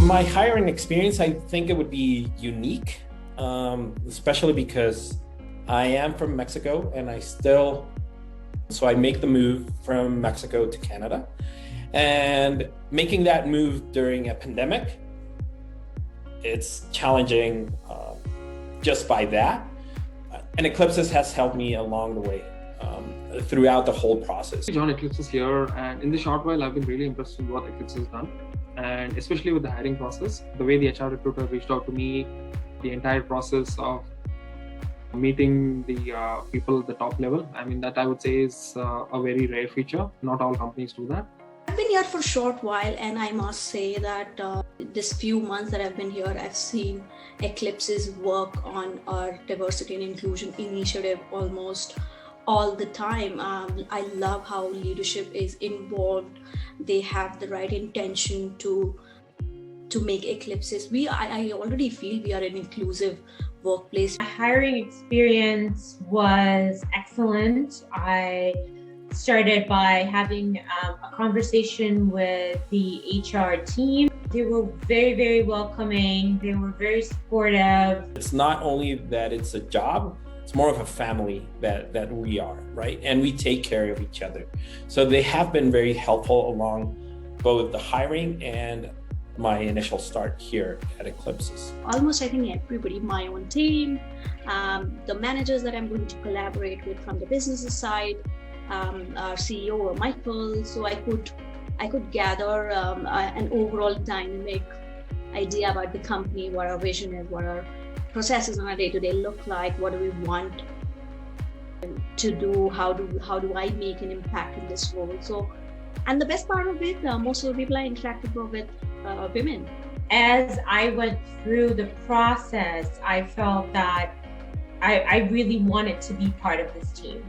My hiring experience, I think it would be unique, especially because I am from Mexico and so I make the move from Mexico to Canada. And making that move during a pandemic, it's challenging just by that. And Eclipsys has helped me along the way throughout the whole process. John, Eclipsys here, and in the short while, I've been really impressed with what Eclipsys has done, and especially with the hiring process, the way the HR recruiter reached out to me, the entire process of meeting the people at the top level. I mean, that I would say is a very rare feature. Not all companies do that. I've been here for a short while, and I must say that this few months that I've been here, I've seen Eclipsys work on our diversity and inclusion initiative almost all the time. I love how leadership is involved. They have the right intention to make Eclipsys. I already feel we are an inclusive workplace. My hiring experience was excellent. I started by having a conversation with the HR team. They were very, very welcoming. They were very supportive. It's not only that it's a job, it's more of a family that we are, right? And we take care of each other. So they have been very helpful along both the hiring and my initial start here at Eclipsys. Almost, I think everybody, my own team, the managers that I'm going to collaborate with from the business side, our CEO Michael, so I could gather an overall dynamic idea about the company, what our vision is, what our processes on a day-to-day look like, what do we want to do, how do I make an impact in this role. So, and the best part of it, most of the people I interacted with women. As I went through the process, I felt that I really wanted to be part of this team.